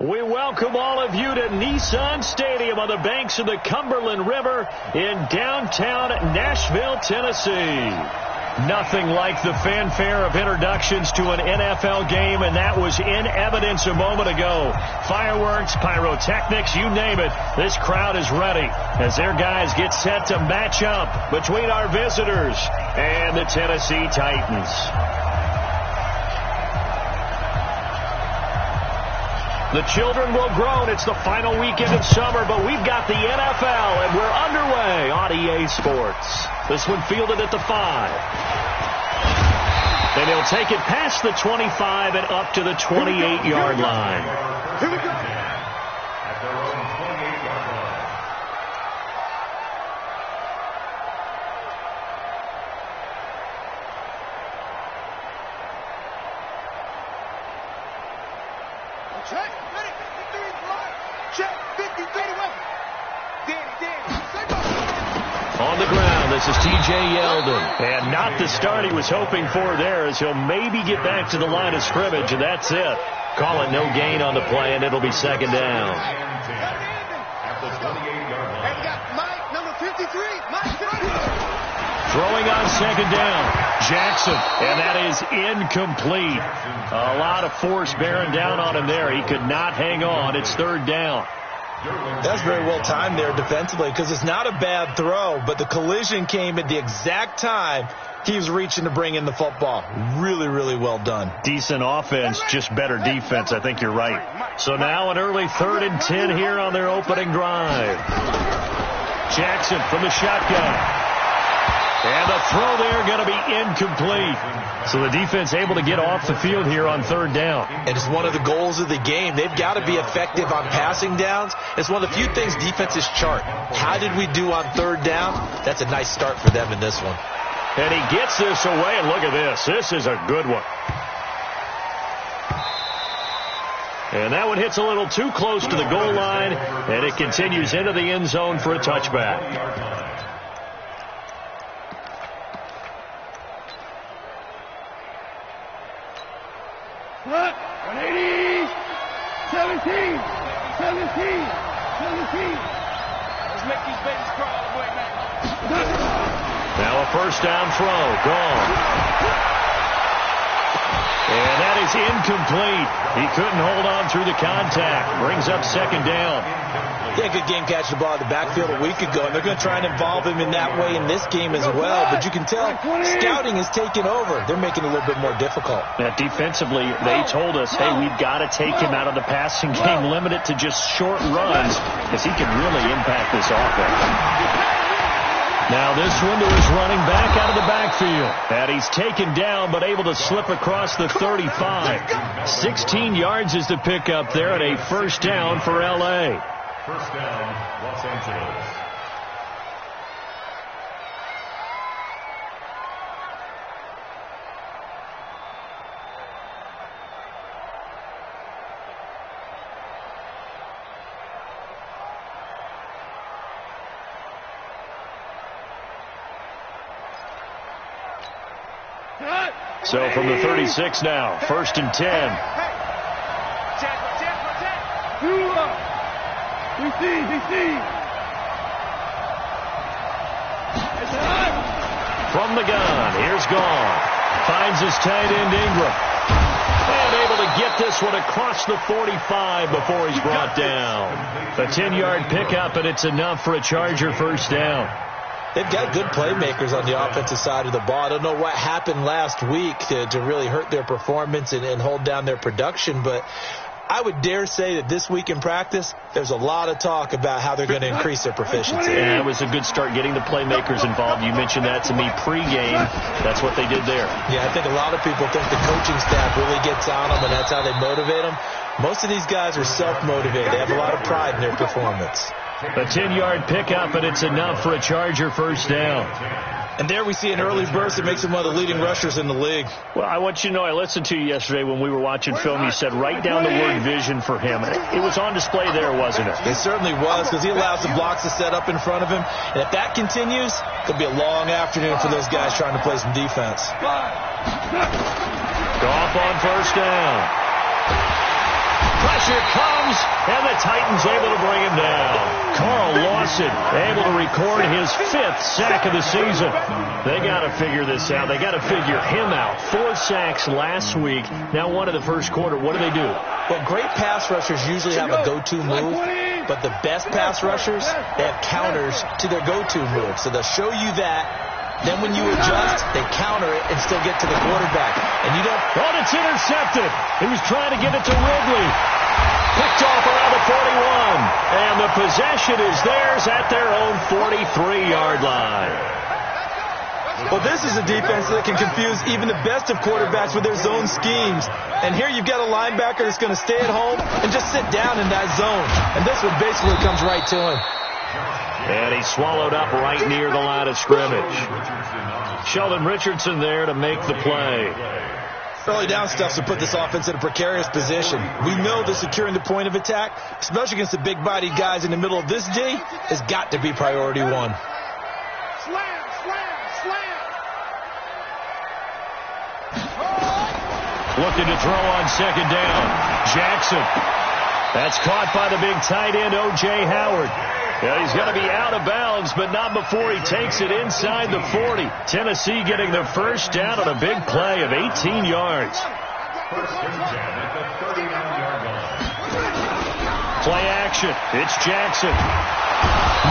We welcome all of you to Nissan Stadium on the banks of the Cumberland River in downtown Nashville, Tennessee. Nothing like the fanfare of introductions to an NFL game, and that was in evidence a moment ago. Fireworks, pyrotechnics, you name it. This crowd is ready as their guys get set to match up between our visitors and the Tennessee Titans. The children will groan. It's the final weekend of summer, but we've got the NFL, and we're underway on EA Sports. This one fielded at the 5. And he'll take it past the 25 and up to the 28-yard line. Here we go. At their own 28-yard line. Check, ready, 53, right. Check, 53 to weapon. Danny. On the ground, this is T.J. Yeldon. And not the start he was hoping for there, as he'll maybe get back to the line of scrimmage, and that's it. Call it no gain on the play, and it'll be second down. At the 28-yard line. And we got Mike, number 53, Mike. Throwing on second down, Jackson, and that is incomplete. A lot of force bearing down on him there. He could not hang on. It's third down. That's very well timed there defensively, because it's not a bad throw, but the collision came at the exact time he was reaching to bring in the football. Really, really well done. Decent offense, just better defense. I think you're right. So now an early 3rd and 10 here on their opening drive. Jackson from the shotgun. And the throw there going to be incomplete. So the defense able to get off the field here on third down. And it's one of the goals of the game. They've got to be effective on passing downs. It's one of the few things defenses chart. How did we do on third down? That's a nice start for them in this one. And he gets this away, and look at this. This is a good one. And that one hits a little too close to the goal line, and it continues into the end zone for a touchback. What? 180, 17. Let's make these babies crawl all the way back. Now a first down throw, gone. And that is incomplete. He couldn't hold on through the contact. Brings up second down. Yeah, good game catching the ball in the backfield a week ago, and they're going to try and involve him in that way in this game as well. But you can tell scouting is taking over. They're making it a little bit more difficult. Now, defensively, they told us, hey, we've got to take him out of the passing game, limit it to just short runs, because he can really impact this offense. Now this one to his running back out of the backfield. And he's taken down but able to slip across the 35. 16 yards is the pickup there at a first down for L.A. First down, Los Angeles. So from the 36 now, 1st and 10. From the gun, here's Gone. Finds his tight end Ingram. And able to get this one across the 45 before he's brought down. A 10-yard pickup, and it's enough for a Charger first down. They've got good playmakers on the offensive side of the ball. I don't know what happened last week to really hurt their performance and hold down their production, but I would dare say that this week in practice, there's a lot of talk about how they're going to increase their proficiency. And it was a good start getting the playmakers involved. You mentioned that to me pregame. That's what they did there. Yeah, I think a lot of people think the coaching staff really gets on them, and that's how they motivate them. Most of these guys are self-motivated. They have a lot of pride in their performance. A 10-yard pickup, and it's enough for a Charger first down. And there we see an early burst that makes him one of the leading rushers in the league. Well, I want you to know, I listened to you yesterday when we were watching film. You said write down the word vision for him. It was on display there, wasn't it? It certainly was, because he allows the blocks to set up in front of him. And if that continues, it'll be a long afternoon for those guys trying to play some defense. Goff on first down. Pressure comes, and the Titans able to bring him down. Carl Lawson able to record his 5th sack of the season. They got to figure this out. They got to figure him out. 4 sacks last week. Now one in the first quarter. What do? Well, great pass rushers usually have a go-to move, but the best pass rushers, they have counters to their go-to move. So they'll show you that. Then when you adjust, they counter it and still get to the quarterback. And you don't... Oh, it's intercepted. He was trying to get it to Ridley. Picked off around the 41. And the possession is theirs at their own 43-yard line. Well, this is a defense that can confuse even the best of quarterbacks with their zone schemes. And here you've got a linebacker that's going to stay at home and just sit down in that zone. And this one basically comes right to him. And he swallowed up right near the line of scrimmage. Sheldon Richardson there to make the play. Early down stuff to put this offense in a precarious position. We know that securing the point of attack, especially against the big-bodied guys in the middle of this D, has got to be priority one. Slam, slam, slam. Looking to throw on second down. Jackson. That's caught by the big tight end, O.J. Howard. Yeah, he's going to be out of bounds, but not before he takes it inside the 40. Tennessee getting their first down on a big play of 18 yards. Play action. It's Jackson.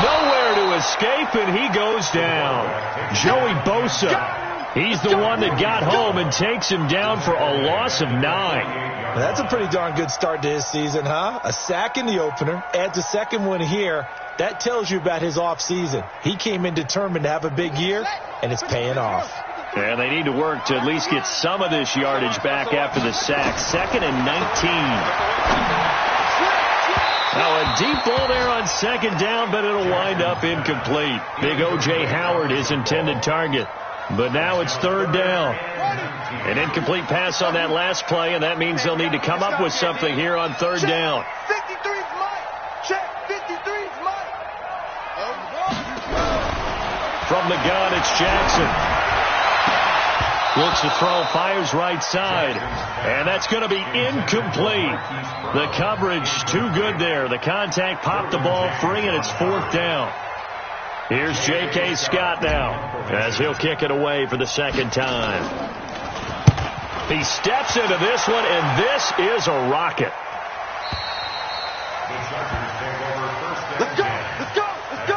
Nowhere to escape, and he goes down. Joey Bosa. He's the one that got home and takes him down for a loss of 9. That's a pretty darn good start to his season, huh? A sack in the opener, adds a second one here. That tells you about his offseason. He came in determined to have a big year, and it's paying off. And they need to work to at least get some of this yardage back after the sack. 2nd and 19. Now a deep ball there on second down, but it'll wind up incomplete. Big O.J. Howard, his intended target. But now it's 3rd down. An incomplete pass on that last play, and that means they'll need to come up with something here on 3rd down. 53's Mike. Check. 53's Mike. From the gun, it's Jackson. Looks to throw, fires right side. And that's going to be incomplete. The coverage too good there. The contact popped the ball free, and it's 4th down. Here's J.K. Scott now as he'll kick it away for the 2nd time. He steps into this one, and this is a rocket. Let's go. Let's go. Let's go.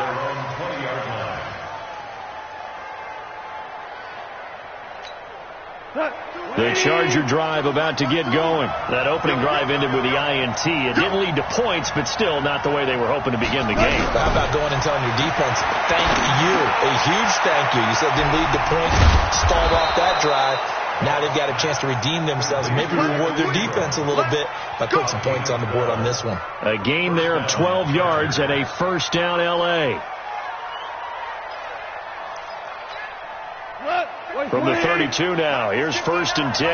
The Charger drive about to get going. That opening drive ended with the INT. It didn't lead to points, but still not the way they were hoping to begin the game. How about going and telling your defense, thank you, a huge thank you. You said it didn't lead to points, stalled off that drive. Now they've got a chance to redeem themselves and maybe reward their defense a little bit by putting some points on the board on this one. A gain there of 12 yards and a 1st down L.A. From the 32 now. Here's 1st and 10.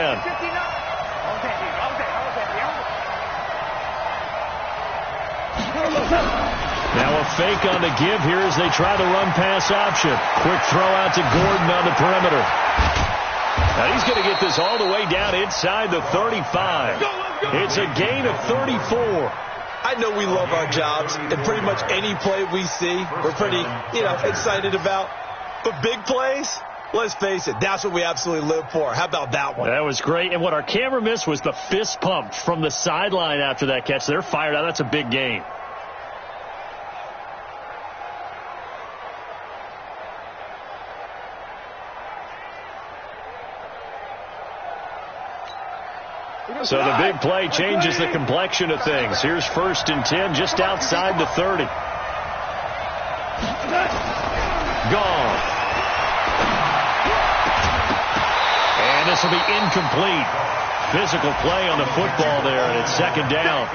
Now a fake on the give here as they try the run-pass option. Quick throw out to Gordon on the perimeter. Now he's going to get this all the way down inside the 35. It's a gain of 34. I know we love our jobs, and pretty much any play we see, we're pretty, excited about. But big plays, let's face it, that's what we absolutely live for. How about that one? That was great. And what our camera missed was the fist pump from the sideline after that catch. They're fired out. That's a big gain. So the big play changes the complexion of things. Here's 1st and 10 just outside the 30. Gone. And this will be incomplete. Physical play on the football there, and it's 2nd down.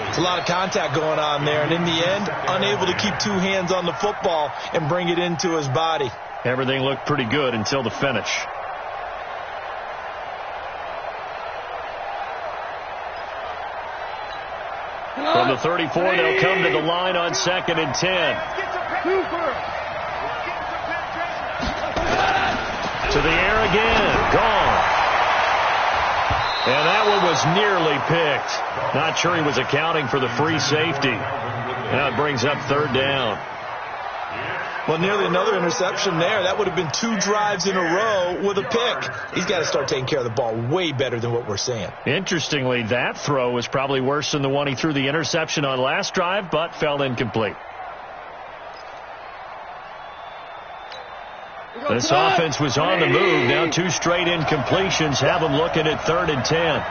It's a lot of contact going on there, and in the end, unable to keep 2 hands on the football and bring it into his body. Everything looked pretty good until the finish. From the 34, they'll come to the line on 2nd and 10. To the air again. Gone. And that one was nearly picked. Not sure he was accounting for the free safety. Now it brings up third down. Well, nearly another interception there. That would have been 2 drives in a row with a pick. He's got to start taking care of the ball way better than what we're seeing. Interestingly, that throw was probably worse than the one he threw the interception on last drive, but fell incomplete. This offense was on the move. Now 2 straight incompletions have them looking at 3rd and 10.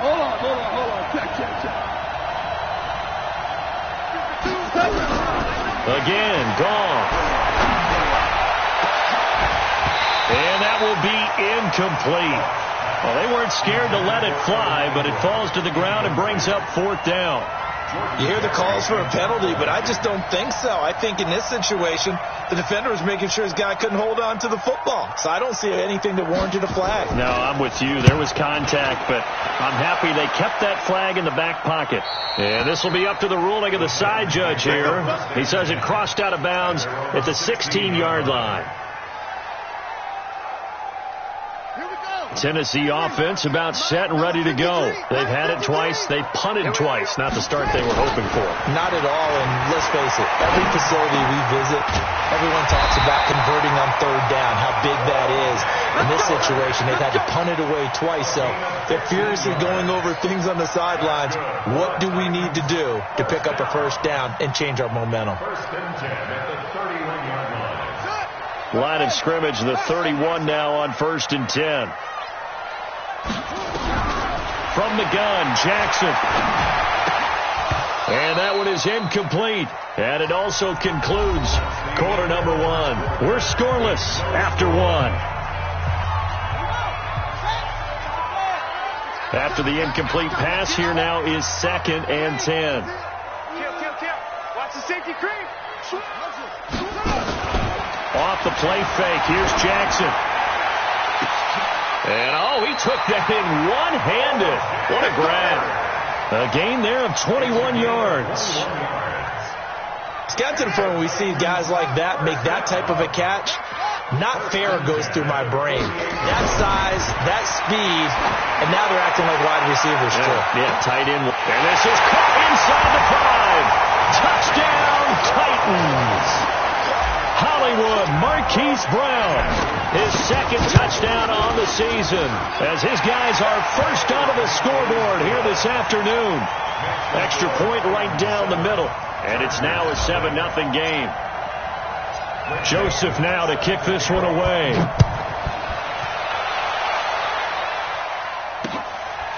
Hold on. Check. Again, gone. And that will be incomplete. Well, they weren't scared to let it fly, but it falls to the ground and brings up 4th down. You hear the calls for a penalty, but I just don't think so. I think in this situation, the defender was making sure his guy couldn't hold on to the football. So I don't see anything that warranted a flag. No, I'm with you. There was contact, but I'm happy they kept that flag in the back pocket. And this will be up to the ruling of the side judge here. He says it crossed out of bounds at the 16-yard line. Tennessee offense about set and ready to go. They've had it twice. They punted twice. Not the start they were hoping for. Not at all, and let's face it, every facility we visit, everyone talks about converting on 3rd down, how big that is. In this situation, they've had to punt it away twice, so they're furiously going over things on the sidelines. What do we need to do to pick up a 1st down and change our momentum? Line of scrimmage, the 31 now on 1st and 10. From the gun, Jackson. And that one is incomplete. And it also concludes quarter number 1. We're scoreless after 1. After the incomplete pass, here now is 2nd and 10. Watch the safety creep. Off the play fake, here's Jackson. And, he took that in one-handed. What a grab. A gain there of 21 yards. It's got to the point where we see guys like that make that type of a catch. Not fair goes through my brain. That size, that speed, and now they're acting like wide receivers, too. Yeah, tight end. And this is caught inside the 5. Touchdown, Titans. Hollywood Marquise Brown, his 2nd touchdown on the season, as his guys are first onto the scoreboard here this afternoon. Extra point right down the middle, and it's now a 7-0 game. Joseph now to kick this one away.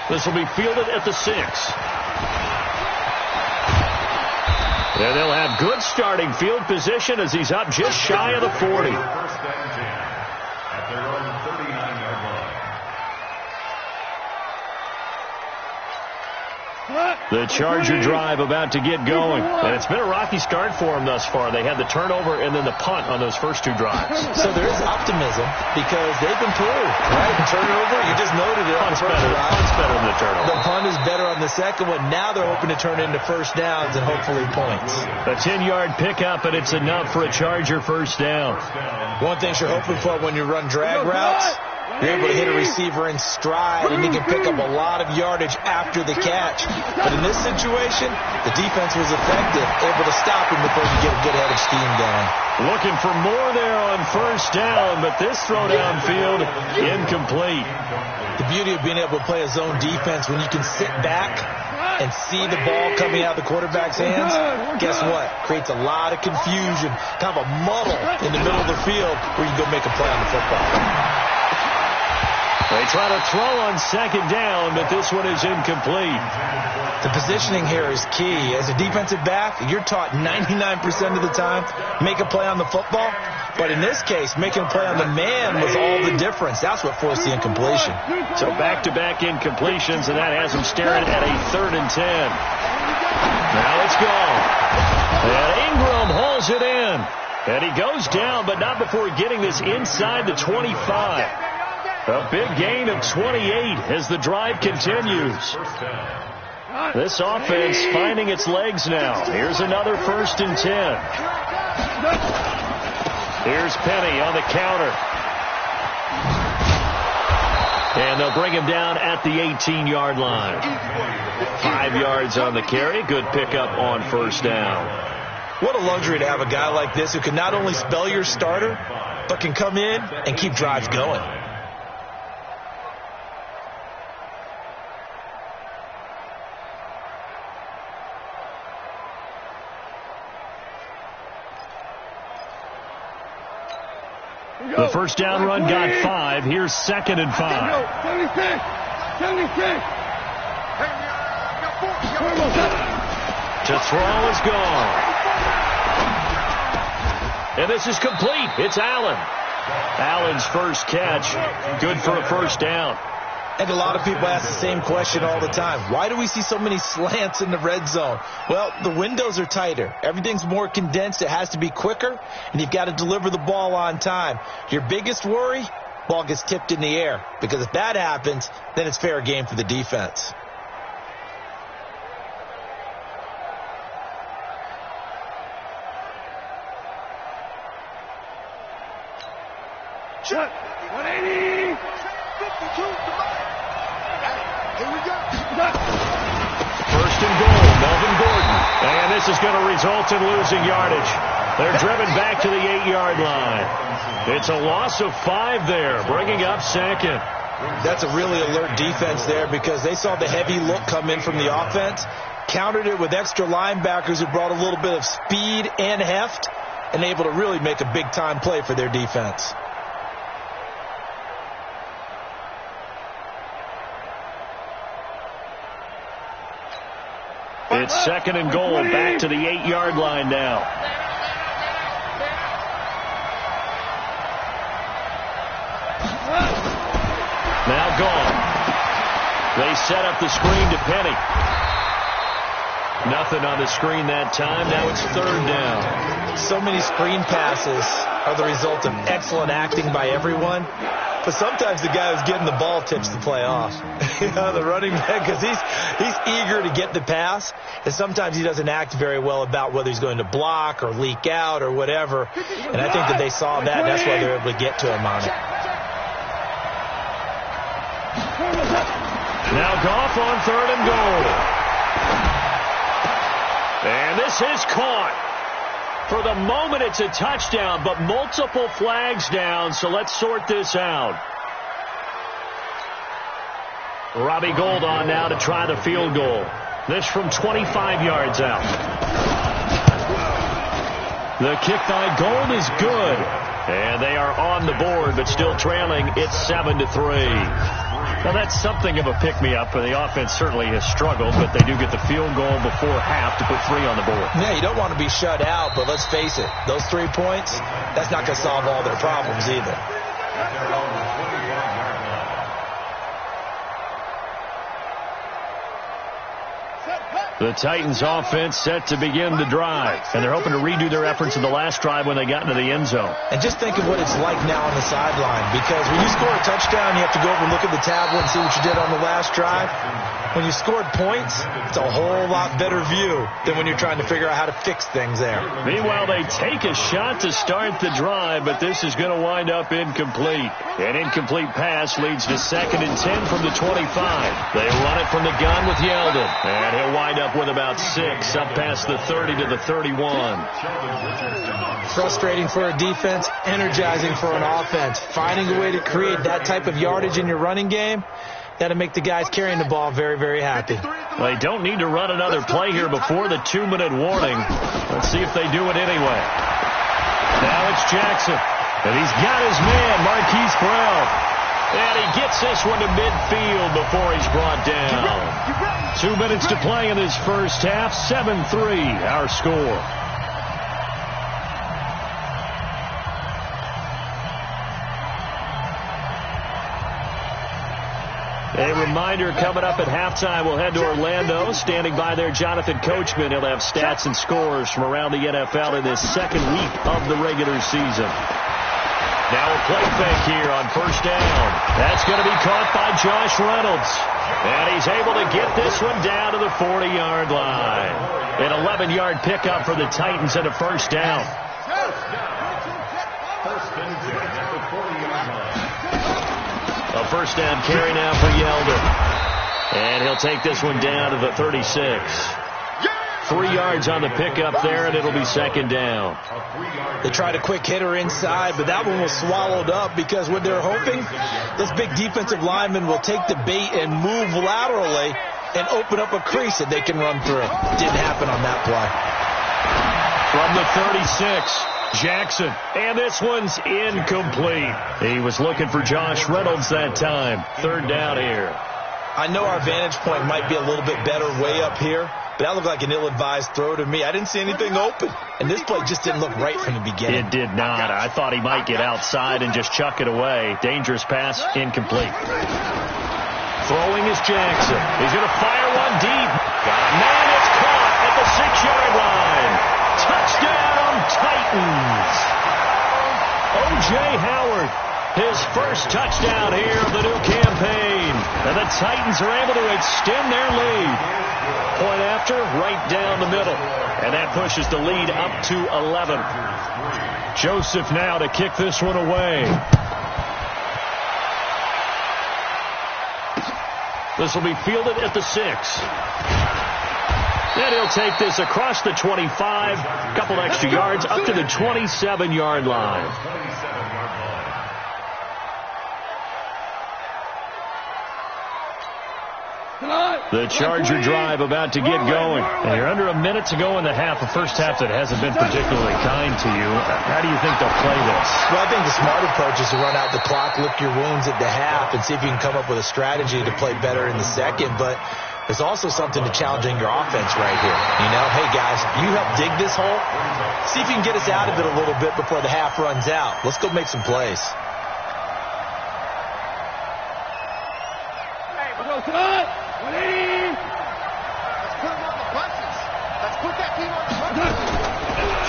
This will be fielded at the 6. And they'll have good starting field position as he's up just shy of the 40. At their own 39-yard line. The Charger drive about to get going. And it's been a rocky start for them thus far. They had the turnover and then the punt on those first 2 drives. So there is optimism because they've improved, right? Turnover, you just noted it. Punt's better than the turnover. The punt is better on the second one. Now they're hoping to turn it into 1st downs and hopefully points. A 10-yard pickup, and it's enough for a Charger 1st down. One thing you're hoping for when you run drag routes, you're able to hit a receiver in stride, and he can pick up a lot of yardage after the catch. But in this situation, the defense was effective, able to stop him before you get a good head of steam going. Looking for more there on 1st down, but this throw downfield, incomplete. The beauty of being able to play a zone defense when you can sit back and see the ball coming out of the quarterback's hands, guess what? Creates a lot of confusion, kind of a muddle in the middle of the field where you go make a play on the football. They try to throw on 2nd down, but this one is incomplete. The positioning here is key. As a defensive back, you're taught 99% of the time, make a play on the football. But in this case, making a play on the man was all the difference. That's what forced the incompletion. So back-to-back incompletions, and that has him staring at a 3rd and 10. Now it's gone. And Ingram hauls it in. And he goes down, but not before getting this inside the 25. A big gain of 28 as the drive continues. This offense finding its legs now. Here's another 1st and 10. Here's Penny on the counter. And they'll bring him down at the 18-yard line. 5 yards on the carry. Good pickup on first down. What a luxury to have a guy like this who can not only spell your starter, but can come in and keep drives going. The first down run got 5. Here's 2nd and 5. 76. To throw is gone. And this is complete. It's Allen. Allen's first catch. Good for a first down. And a lot of people ask the same question all the time. Why do we see so many slants in the red zone? Well, the windows are tighter. Everything's more condensed. It has to be quicker, and you've got to deliver the ball on time. Your biggest worry, ball gets tipped in the air. Because if that happens, then it's fair game for the defense. Shut. 180. 52. Here we go. First and goal, Melvin Gordon. And this is going to result in losing yardage. They're driven back to the 8-yard line. It's a loss of 5 there, bringing up 2nd. That's a really alert defense there because they saw the heavy look come in from the offense, countered it with extra linebackers who brought a little bit of speed and heft, and able to really make a big-time play for their defense. It's 2nd and goal, back to the 8-yard line now. Now gone. They set up the screen to Penny. Nothing on the screen that time. Now it's 3rd down. So many screen passes are the result of excellent acting by everyone. But sometimes the guy who's getting the ball tips the play off. The running back, because he's eager to get the pass, and sometimes he doesn't act very well about whether he's going to block or leak out or whatever. And I think that they saw that, and that's why they're able to get to him on it. Now Goff on 3rd and goal. And this is caught. For the moment, it's a touchdown, but multiple flags down, so let's sort this out. Robbie Gould on now to try the field goal. This from 25 yards out. The kick by Gould is good. And they are on the board, but still trailing. It's 7-3. Now, that's something of a pick-me-up, and the offense certainly has struggled, but they do get the field goal before half to put 3 on the board. Yeah, you don't want to be shut out, but let's face it, those 3 points, that's not going to solve all their problems either. The Titans offense set to begin the drive, and they're hoping to redo their efforts in the last drive when they got into the end zone. And just think of what it's like now on the sideline, because when you score a touchdown, you have to go over and look at the tablet and see what you did on the last drive. When you scored points, it's a whole lot better view than when you're trying to figure out how to fix things there. Meanwhile, they take a shot to start the drive, but this is going to wind up incomplete. An incomplete pass leads to 2nd and 10 from the 25. They run it from the gun with Yeldon, and he'll wind up with about 6 up past the 30 to the 31. Frustrating for a defense, energizing for an offense. Finding a way to create that type of yardage in your running game, that'll make the guys carrying the ball very, very happy. They don't need to run another play here before the 2-minute warning. Let's see if they do it anyway. Now it's Jackson, and he's got his man, Marquise Brown. And he gets this one to midfield before he's brought down. 2 minutes to play in this first half. 7-3, our score. A reminder, coming up at halftime, we'll head to Orlando. Standing by there, Jonathan Coachman. He'll have stats and scores from around the NFL in this 2nd week of the regular season. Now a play fake here on first down. That's going to be caught by Josh Reynolds. And he's able to get this one down to the 40-yard line. An 11-yard pickup for the Titans and a first down. First and 10 at the 40-yard line. A first down carry now for Yeldon. And he'll take this one down to the 36. 3 yards on the pickup there, and it'll be second down. They tried a quick hitter inside, but that one was swallowed up because what they're hoping, this big defensive lineman will take the bait and move laterally and open up a crease that they can run through. Didn't happen on that play. From the 36, Jackson. And this one's incomplete. He was looking for Josh Reynolds that time. Third down here. I know our vantage point might be a little bit better way up here, but that looked like an ill-advised throw to me. I didn't see anything open, and this play just didn't look right from the beginning. It did not. I thought he might get outside and just chuck it away. Dangerous pass, incomplete. Throwing is Jackson. He's going to fire one deep. Got a man, it's caught at the 6-yard line. Touchdown, Titans. O.J. Howard, his first touchdown here of the new campaign. And the Titans are able to extend their lead. Point after, right down the middle. And that pushes the lead up to 11. Joseph now to kick this one away. This will be fielded at the 6. And he'll take this across the 25, a couple extra yards, up to the 27-yard line. The Charger drive about to get going. And you're under a minute to go in the half, the first half that hasn't been particularly kind to you. How do you think they'll play this? Well, I think the smart approach is to run out the clock, lick your wounds at the half, and see if you can come up with a strategy to play better in the second. But there's also something to challenging your offense right here. You know, hey, guys, you help dig this hole. See if you can get us out of it a little bit before the half runs out. Let's go make some plays. Hey, we're going to tonight.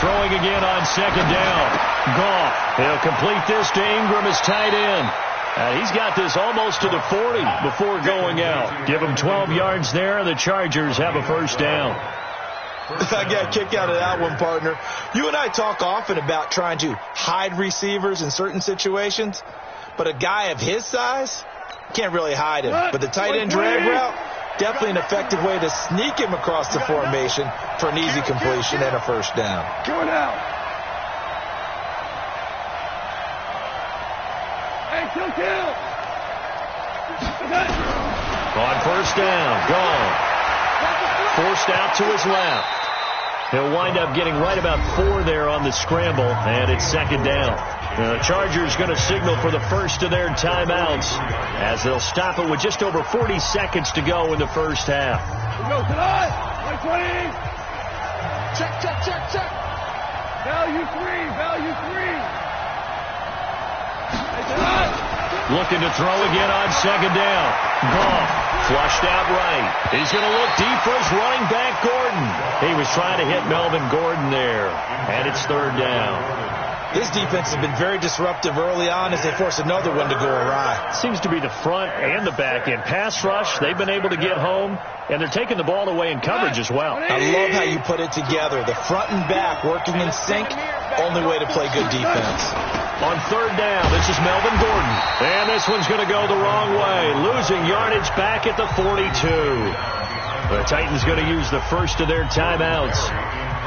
Throwing again on second down. Goff. He'll complete this to Ingram as tight end. He's got this almost to the 40 before going out. Give him 12 yards there, and the Chargers have a first down. I got a kick out of that one, partner. You and I talk often about trying to hide receivers in certain situations, but a guy of his size can't really hide him. But the tight end drag route, definitely an effective way to sneak him across the formation for an easy completion and a first down. Going out. Hey, kill. On first down, gone. Forced out to his left. He'll wind up getting right about 4 there on the scramble, and it's second down. The Chargers going to signal for the first of their timeouts as they'll stop it with just over 40 seconds to go in the first half. Go tonight. 120. Check. Value three. Hey, tonight. Looking to throw again on second down. Goff flushed out right. He's going to look deep for his running back, Gordon. He was trying to hit Melvin Gordon there, and it's third down. This defense has been very disruptive early on as they force another one to go awry. Seems to be the front and the back end. Pass rush, they've been able to get home, and they're taking the ball away in coverage as well. I love how you put it together. The front and back working in sync, only way to play good defense. On third down, this is Melvin Gordon. And this one's going to go the wrong way. Losing yardage back at the 42. The Titans going to use the first of their timeouts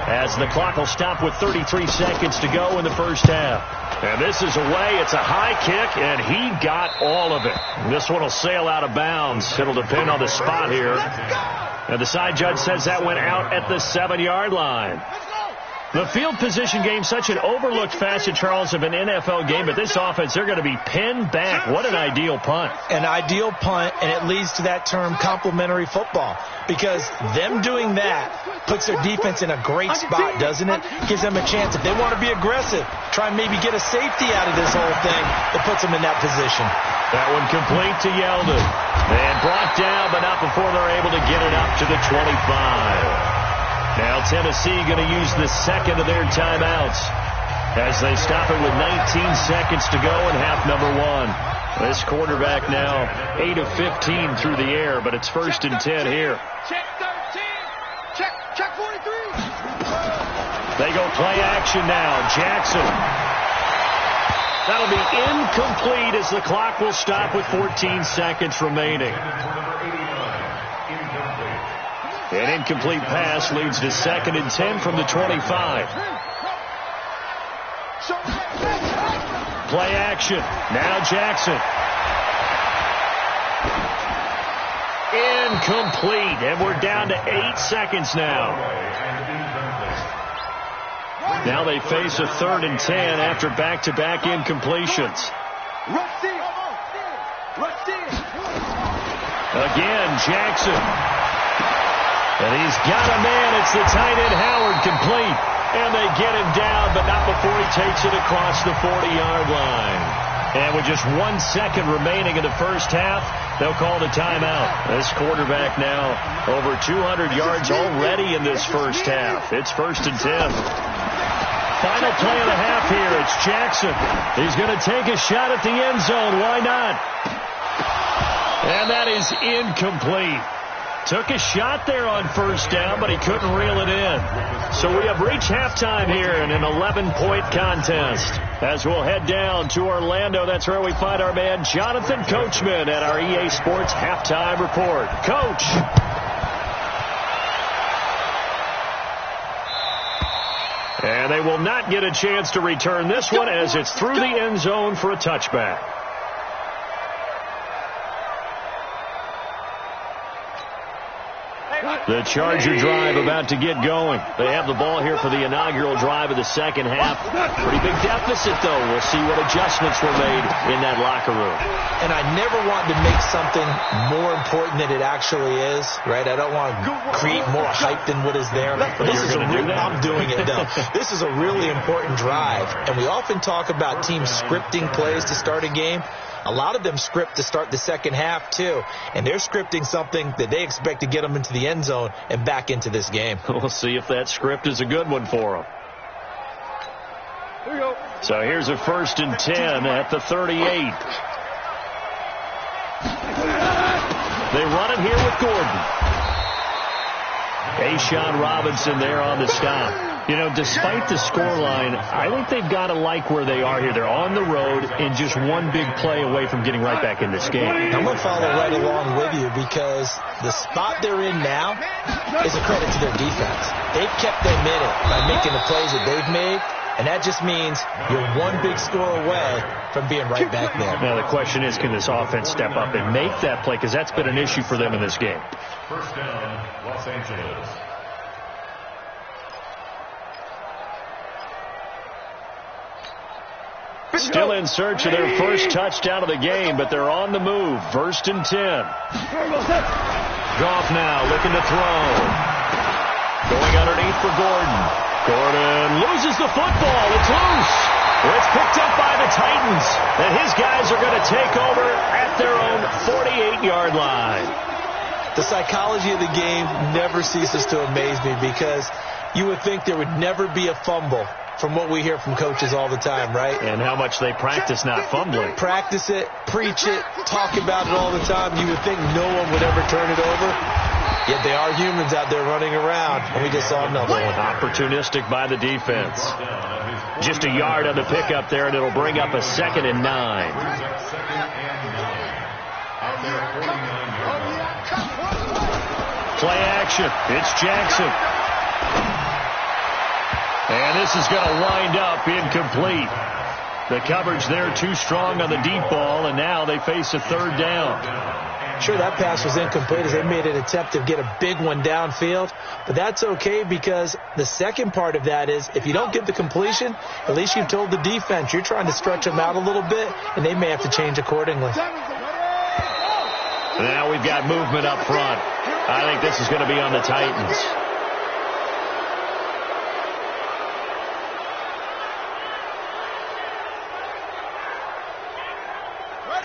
as the clock will stop with 33 seconds to go in the first half. And this is away. It's a high kick, and he got all of it. This one will sail out of bounds. It'll depend on the spot here. And the side judge says that went out at the 7-yard line. The field position game, such an overlooked facet, Charles, of an NFL game, but this offense, they're going to be pinned back. What an ideal punt. An ideal punt, and it leads to that term complementary football, because them doing that puts their defense in a great spot, doesn't it? Gives them a chance. If they want to be aggressive, try and maybe get a safety out of this whole thing, it puts them in that position. That one complete to Yeldon. And brought down, but not before they're able to get it up to the 25. Now Tennessee going to use the second of their timeouts as they stop it with 19 seconds to go in half number 1. This quarterback now 8 of 15 through the air, but it's first and 10 here. Check 13. Check 43. They go play action now. Jackson. That'll be incomplete as the clock will stop with 14 seconds remaining. An incomplete pass leads to 2nd and 10 from the 25. Play action. Now Jackson. Incomplete, and we're down to 8 seconds now. Now they face a 3rd and 10 after back-to-back incompletions. Again, Jackson. And he's got a man. It's the tight end, Howard, complete. And they get him down, but not before he takes it across the 40-yard line. And with just 1 second remaining in the first half, they'll call the timeout. This quarterback now over 200 yards already in this first half. It's 1st and 10. Final play of the half here. It's Jackson. He's going to take a shot at the end zone. Why not? And that is incomplete. Took a shot there on 1st down, but he couldn't reel it in. So we have reached halftime here in an 11-point contest. As we'll head down to Orlando, that's where we find our man Jonathan Coachman at our EA Sports Halftime Report. Coach. And they will not get a chance to return this one as it's through the end zone for a touchback. The Charger drive about to get going. They have the ball here for the inaugural drive of the second half. Pretty big deficit, though. We'll see what adjustments were made in that locker room. And I never want to make something more important than it actually is, right? I don't want to create more hype than what is there. I'm doing it, though. This is a really important drive. And we often talk about teams scripting plays to start a game. A lot of them script to start the second half, too. And they're scripting something that they expect to get them into the end zone and back into this game. We'll see if that script is a good one for them. Here we go. So here's a 1st and 10 at the 38. They run it here with Gordon. A'Shawn Robinson there on the stop. You know, despite the scoreline, I think they've got to like where they are here. They're on the road and just one big play away from getting right back in this game. I'm going to follow right along with you because the spot they're in now is a credit to their defense. They've kept them in it by making the plays that they've made, and that just means you're one big score away from being right back there. Now, the question is, can this offense step up and make that play? Because that's been an issue for them in this game. 1st down, Los Angeles. Still in search of their first touchdown of the game, but they're on the move. 1st and 10. Goff now looking to throw. Going underneath for Gordon. Gordon loses the football. It's loose. It's picked up by the Titans. And his guys are going to take over at their own 48-yard line. The psychology of the game never ceases to amaze me because you would think there would never be a fumble from what we hear from coaches all the time, right? And how much they practice not fumbling. Practice it, preach it, talk about it all the time. You would think no one would ever turn it over. Yet they are humans out there running around, and we just saw another one. Opportunistic by the defense. Just a yard on the pickup there, and it'll bring up a 2nd and 9. Play action. It's Jackson. And this is going to wind up incomplete. The coverage there too strong on the deep ball, and now they face a 3rd down. Sure, that pass was incomplete as they made an attempt to get a big one downfield, but that's okay because the second part of that is if you don't get the completion, at least you've told the defense you're trying to stretch them out a little bit, and they may have to change accordingly. Now we've got movement up front. I think this is going to be on the Titans.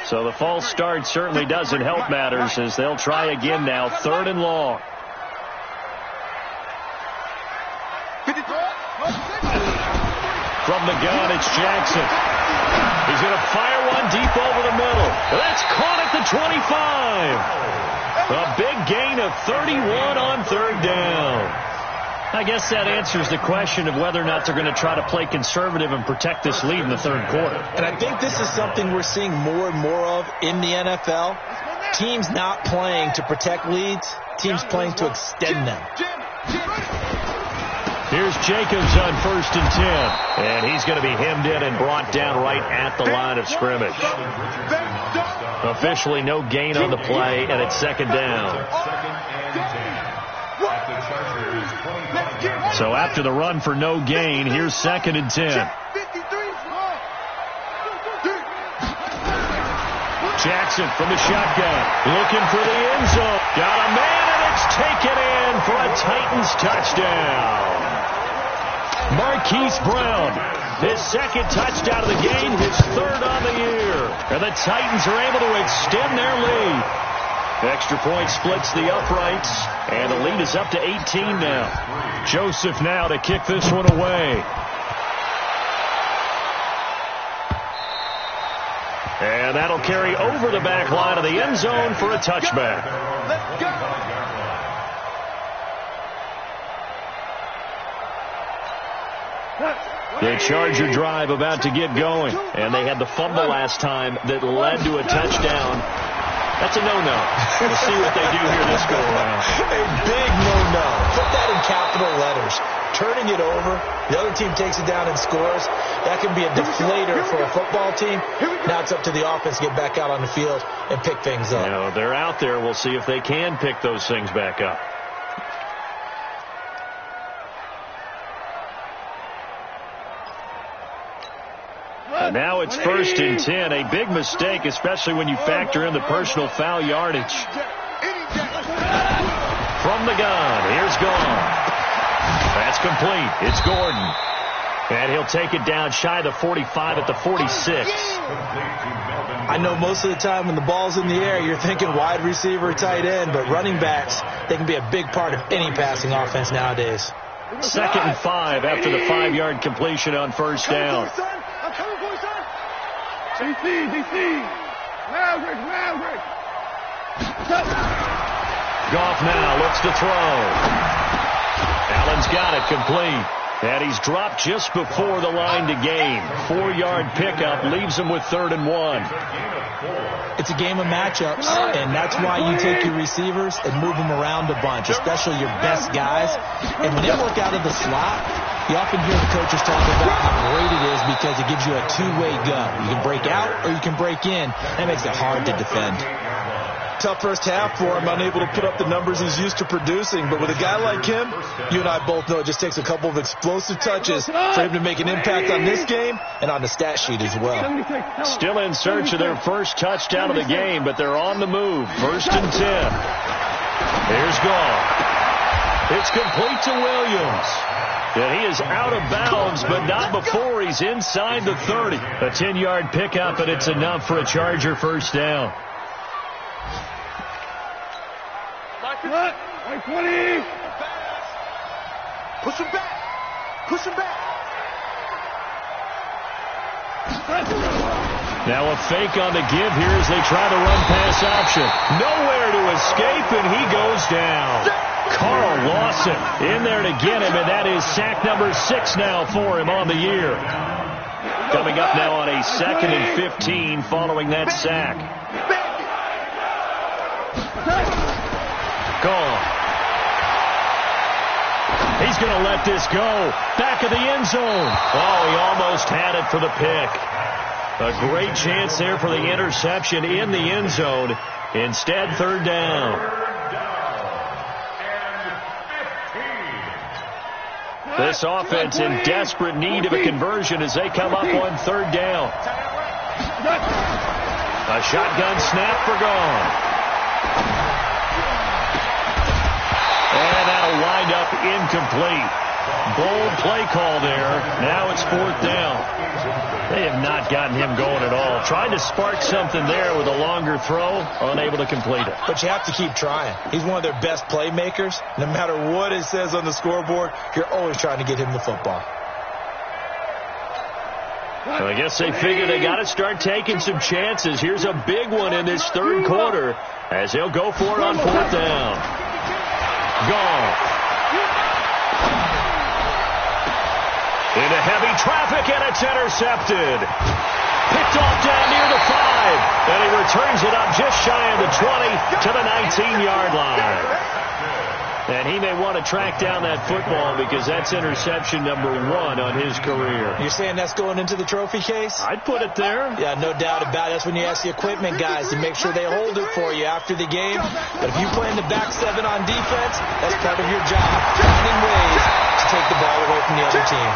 So the false start certainly doesn't help matters as they'll try again now. 3rd and long. From the gun, it's Jackson. He's going to fire one deep over the middle. That's caught at the 25. A big gain of 31 on 3rd down. I guess that answers the question of whether or not they're going to try to play conservative and protect this lead in the third quarter. And I think this is something we're seeing more and more of in the NFL. Teams not playing to protect leads, teams playing to extend them. Here's Jacobs on 1st and 10. And he's going to be hemmed in and brought down right at the line of scrimmage. Officially no gain on the play, and it's 2nd down. So after the run for no gain, here's 2nd and 10. Jackson from the shotgun, looking for the end zone. Got a man, and it's taken in for a Titans touchdown. Marquise Brown, his 2nd touchdown of the game, his 3rd on the year. And the Titans are able to extend their lead. Extra point splits the uprights, and the lead is up to 18 now. Joseph now to kick this one away. And that'll carry over the back line of the end zone for a touchback. Let's go. The Charger drive about to get going, and they had the fumble last time that led to a touchdown. That's a no-no. We'll see what they do here this go-around. A big no-no. Put that in capital letters. Turning it over, the other team takes it down and scores. That can be a deflator for a football team. Now it's up to the offense to get back out on the field and pick things up. You know, they're out there. We'll see if they can pick those things back up. And now it's 1st and 10. A big mistake, especially when you factor in the personal foul yardage. From the gun, here's Gone. That's complete. It's Gordon. And he'll take it down shy of the 45 at the 46. I know most of the time when the ball's in the air, you're thinking wide receiver, tight end, but running backs, they can be a big part of any passing offense nowadays. 2nd and 5 after the 5-yard completion on 1st down. DC. Maverick. Goff now looks to throw. Allen's got it complete. And he's dropped just before the line to gain. 4-yard pickup leaves him with 3rd and 1. It's a game of matchups, and that's why you take your receivers and move them around a bunch, especially your best guys. And when they work out of the slot, you often hear the coaches talk about how great it is because it gives you a two-way go. You can break out or you can break in. That makes it hard to defend. Tough first half for him, unable to put up the numbers he's used to producing. But with a guy like him, you and I both know it just takes a couple of explosive touches for him to make an impact on this game and on the stat sheet as well. Still in search of their first touchdown of the game, but they're on the move. 1st and 10. Here's Goff. It's complete to Williams. And he is out of bounds, but not before he's inside the 30. A 10-yard pickup, and it's enough for a Charger first down. Like 20. Push him back. Now a fake on the give here as they try the run-pass option. Nowhere to escape, and he goes down. Carl Lawson in there to get him, and that is sack number 6 now for him on the year. Coming up now on a 2nd and 15 following that sack. Gone. He's going to let this go. Back of the end zone. Oh, he almost had it for the pick. A great chance there for the interception in the end zone. Instead, 3rd down. This offense in desperate need of a conversion as they come up on 3rd down. A shotgun snap for Gone. And that'll wind up incomplete. Bold play call there. Now it's 4th down. They have not gotten him going at all. Tried to spark something there with a longer throw. Unable to complete it. But you have to keep trying. He's one of their best playmakers. No matter what it says on the scoreboard, you're always trying to get him the football. Well, I guess they figure they got to start taking some chances. Here's a big one in this 3rd quarter as they'll go for it on 4th down. Gone. traffic, and it's intercepted. Picked off down near the 5, and he returns it up just shy of the 20 to the 19-yard line. And he may want to track down that football because that's interception number 1 on his career. You're saying that's going into the trophy case? I'd put it there. Yeah, no doubt about it. That's when you ask the equipment guys to make sure they hold it for you after the game. But if you play in the back 7 on defense, that's part of your job, finding ways to take the ball away from the other team.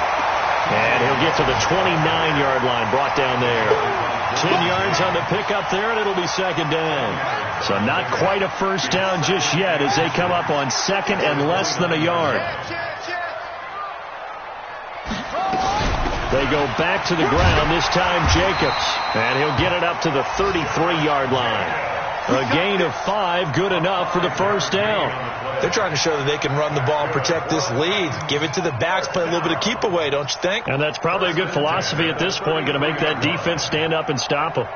And he'll get to the 29-yard line, brought down there. 10 yards on the pickup there, and it'll be second down. So not quite a first down just yet as they come up on second and less than a yard. They go back to the ground, this time Jacobs. And he'll get it up to the 33-yard line. A gain of 5, good enough for the first down. They're trying to show that they can run the ball and protect this lead. Give it to the backs, play a little bit of keep away, don't you think? And that's probably a good philosophy at this point, going to make that defense stand up and stop them.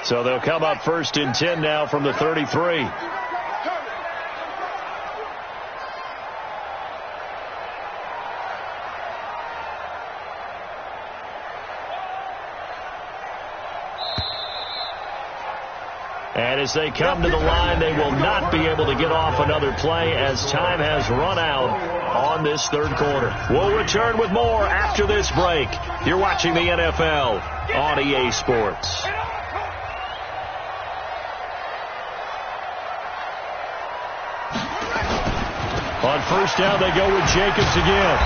So they'll come up first and 10 now from the 33. And as they come to the line, they will not be able to get off another play as time has run out on this third quarter. We'll return with more after this break. You're watching the NFL on EA Sports. On first down, they go with Jacobs again.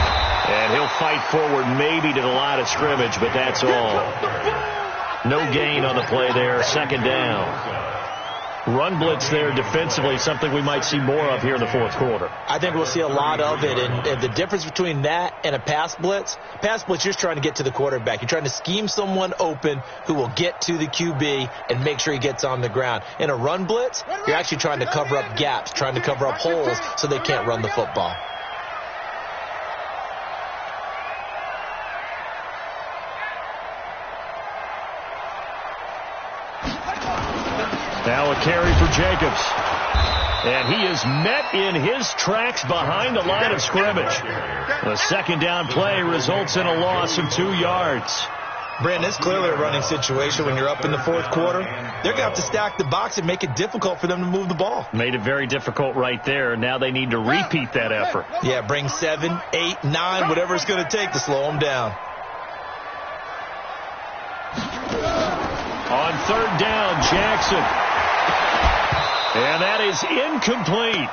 And he'll fight forward maybe to the line of scrimmage, but that's all. No gain on the play there. Second down. Run blitz there defensively, something we might see more of here in the fourth quarter. I think we'll see a lot of it. And the difference between that and a pass blitz, you're just trying to get to the quarterback. You're trying to scheme someone open who will get to the QB and make sure he gets on the ground. In a run blitz, you're actually trying to cover up gaps, trying to cover up holes so they can't run the football. Now a carry for Jacobs. And he is met in his tracks behind the line of scrimmage. The second down play results in a loss of 2 yards. Brandon, it's clearly a running situation when you're up in the fourth quarter. They're going to have to stack the box and make it difficult for them to move the ball. Made it very difficult right there. Now they need to repeat that effort. Yeah, bring 7, 8, 9, whatever it's going to take to slow them down. On third down, Jackson. And that is incomplete.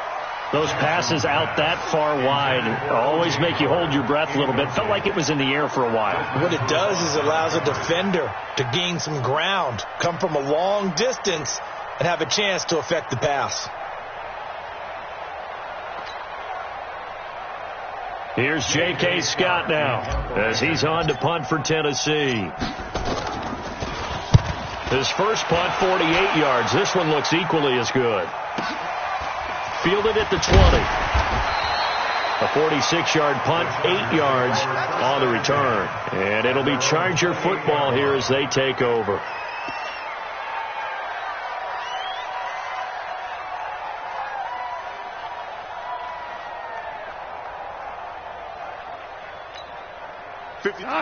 Those passes out that far wide always make you hold your breath a little bit. Felt like it was in the air for a while. What it does is it allows a defender to gain some ground, come from a long distance, and have a chance to affect the pass. Here's J.K. Scott now as he's on to punt for Tennessee. His first punt, 48 yards. This one looks equally as good. Fielded at the 20. A 46-yard punt, 8 yards on the return. And it'll be Charger football here as they take over.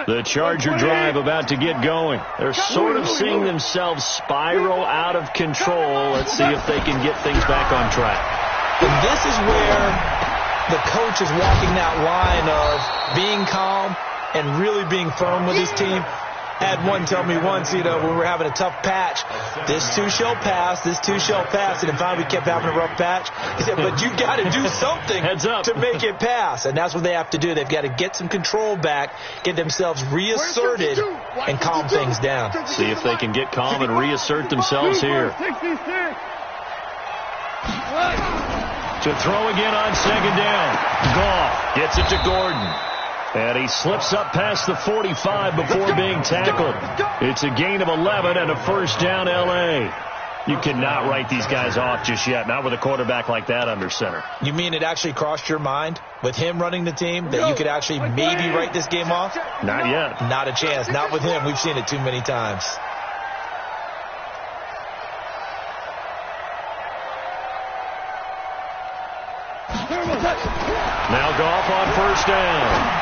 The Charger drive about to get going. They're sort of seeing themselves spiral out of control. Let's see if they can get things back on track. And this is where the coach is walking that line of being calm and really being firm with his team. Had one tell me once, when we were having a tough patch, this too shall pass, this too shall pass. And finally we kept having a rough patch. He said, but you got to do something to make it pass. And that's what they have to do. They've got to get some control back, get themselves reasserted, and calm things down. See if they can get calm and reassert themselves here. To throw again on second down. Goff gets it to Gordon. And he slips up past the 45 before being tackled. It's a gain of 11 and a first down, L.A. You cannot write these guys off just yet, not with a quarterback like that under center. You mean it actually crossed your mind with him running the team that you could actually maybe write this game off? Not yet. Not a chance. Not with him. We've seen it too many times. Now Goff on first down.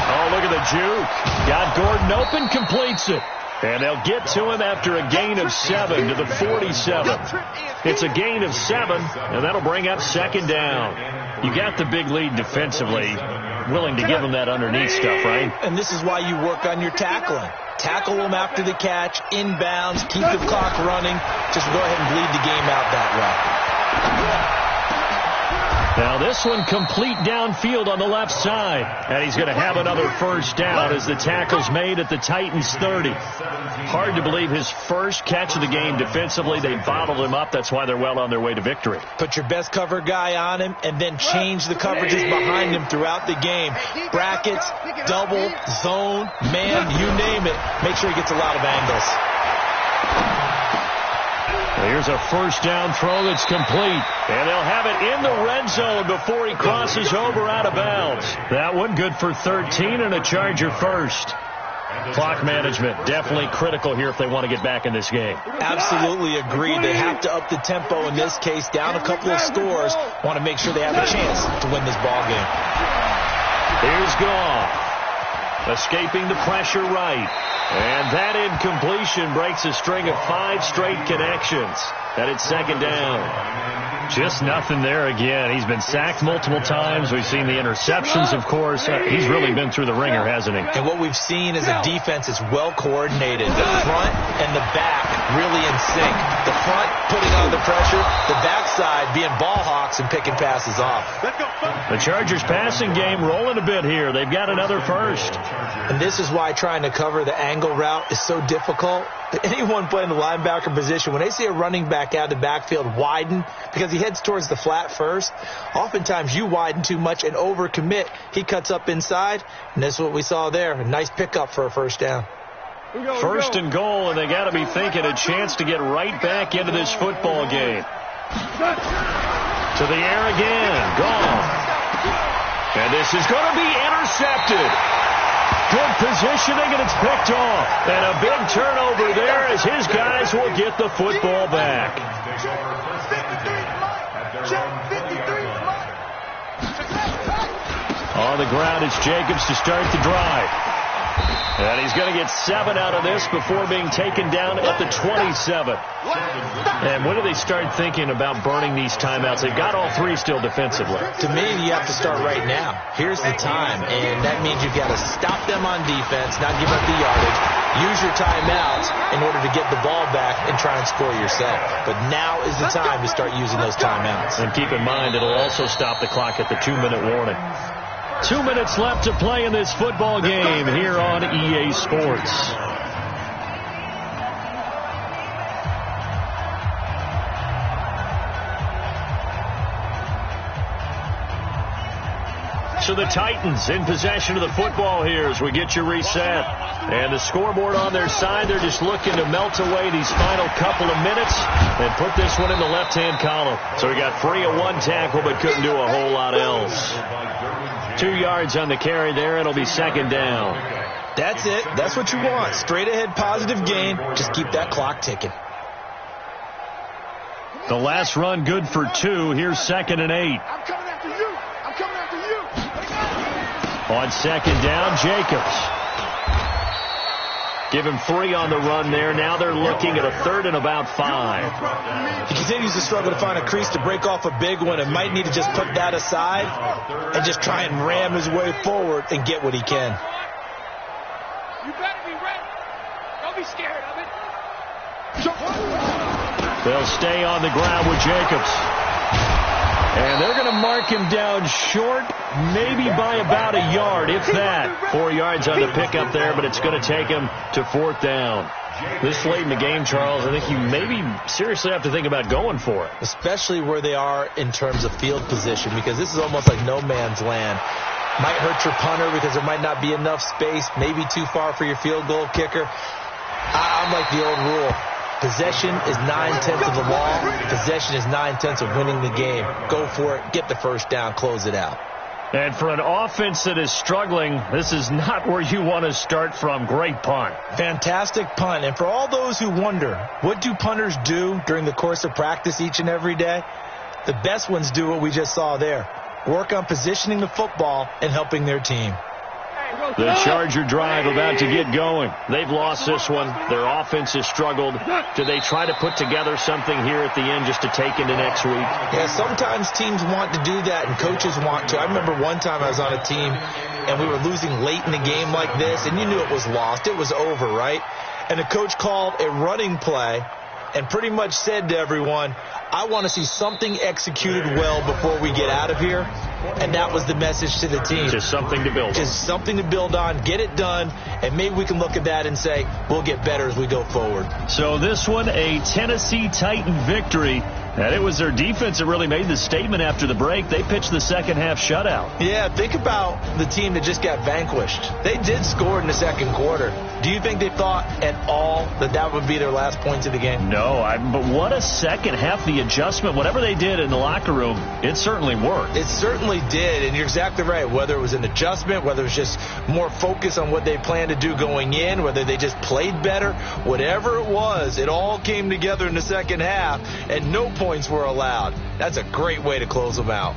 Oh, look at the juke. Got Gordon open, completes it. And they'll get to him after a gain of 7 to the 47. It's a gain of 7, and that'll bring up second down. You got the big lead defensively, willing to give him that underneath stuff, right? And this is why you work on your tackling. Tackle them after the catch, inbounds, keep the clock running. Just go ahead and bleed the game out that way. Now this one complete downfield on the left side. And he's going to have another first down as the tackle's made at the Titans 30. Hard to believe his first catch of the game defensively. They bottled him up. That's why they're well on their way to victory. Put your best cover guy on him and then change the coverages behind him throughout the game. Brackets, double, zone, man, you name it. Make sure he gets a lot of angles. Here's a first down throw that's complete. And they'll have it in the red zone before he crosses over out of bounds. That one good for 13 and a Charger first. Clock management definitely critical here if they want to get back in this game. Absolutely agree. They have to up the tempo in this case, down a couple of scores. Want to make sure they have a chance to win this ball game. Here's Goff. Escaping the pressure right. And that incompletion breaks a string of 5 straight connections. And it's second down. Just nothing there again. He's been sacked multiple times. We've seen the interceptions, of course. He's really been through the ringer, hasn't he? And what we've seen is a defense that's well coordinated. The front and the back really in sync. The front putting on the pressure. The backside being ball hawks and picking passes off. The Chargers passing game rolling a bit here. They've got another first. And this is why trying to cover the angle route is so difficult. Anyone playing the linebacker position, when they see a running back out of the backfield widen because he heads towards the flat first, oftentimes you widen too much and overcommit. He cuts up inside, and that's what we saw there. A nice pickup for a first down. First and goal, and they got to be thinking a chance to get right back into this football game. To the air again. Gone. And this is going to be intercepted. Good positioning, and it's picked off. And a big turnover there as his guys will get the football back. On the ground, it's Jacobs to start the drive. And he's going to get 7 out of this before being taken down at the 27. And when do they start thinking about burning these timeouts? They've got all 3 still defensively. To me, you have to start right now. Here's the time, and that means you've got to stop them on defense, not give up the yardage, use your timeouts in order to get the ball back and try and score yourself. But now is the time to start using those timeouts. And keep in mind, it'll also stop the clock at the 2-minute warning. 2 minutes left to play in this football game here on EA Sports. So the Titans in possession of the football here as we get you reset. And the scoreboard on their side, they're just looking to melt away these final couple of minutes and put this one in the left-hand column. So we got free of 1 tackle but couldn't do a whole lot else. 2 yards on the carry there. It'll be second down. That's it. That's what you want. Straight ahead positive gain. Just keep that clock ticking. The last run good for 2. Here's second and 8. I'm coming after you. I'm coming after you. On second down, Jacobs. Give him 3 on the run there. Now they're looking at a 3rd and about 5. He continues to struggle to find a crease to break off a big one and might need to just put that aside and just try and ram his way forward and get what he can. You better be ready. Don't be scared of it. They'll stay on the ground with Jacobs. And they're going to mark him down short, maybe by about a yard, if that. 4 yards on the pickup there, but it's going to take him to 4th down. This late in the game, Charles, I think you maybe seriously have to think about going for it. Especially where they are in terms of field position, because this is almost like no man's land. Might hurt your punter because there might not be enough space, maybe too far for your field goal kicker. I'm like the old rule. Possession is 9/10 of the law. Possession is 9/10 of winning the game. Go for it. Get the first down. Close it out. And for an offense that is struggling, this is not where you want to start from. Great punt. Fantastic punt. And for all those who wonder, what do punters do during the course of practice each and every day? The best ones do what we just saw there. Work on positioning the football and helping their team. The Charger drive about to get going. They've lost this one. Their offense has struggled. Do they try to put together something here at the end just to take into next week? Yeah, sometimes teams want to do that and coaches want to. I remember one time I was on a team and we were losing late in the game like this, and you knew it was lost. It was over, right? And the coach called a running play and pretty much said to everyone, I want to see something executed well before we get out of here. And that was the message to the team. Just something to build on. Just something to build on, get it done, and maybe we can look at that and say, we'll get better as we go forward. So this one, a Tennessee Titan victory. And it was their defense that really made the statement after the break. They pitched the second half shutout. Yeah, think about the team that just got vanquished. They did score in the second quarter. Do you think they thought at all that that would be their last points of the game? No, but what a second half. The adjustment, whatever they did in the locker room, it certainly worked. It certainly did, and you're exactly right. Whether it was an adjustment, whether it was just more focus on what they planned to do going in, whether they just played better, whatever it was, it all came together in the second half, and no points were allowed. That's a great way to close them out.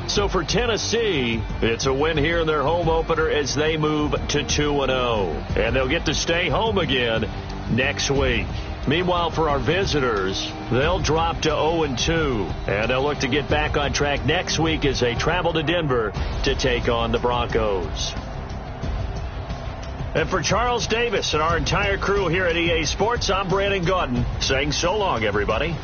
So for Tennessee, it's a win here in their home opener as they move to 2-0. And they'll get to stay home again next week. Meanwhile, for our visitors, they'll drop to 0-2. And they'll look to get back on track next week as they travel to Denver to take on the Broncos. And for Charles Davis and our entire crew here at EA Sports, I'm Brandon Gaudin saying so long, everybody.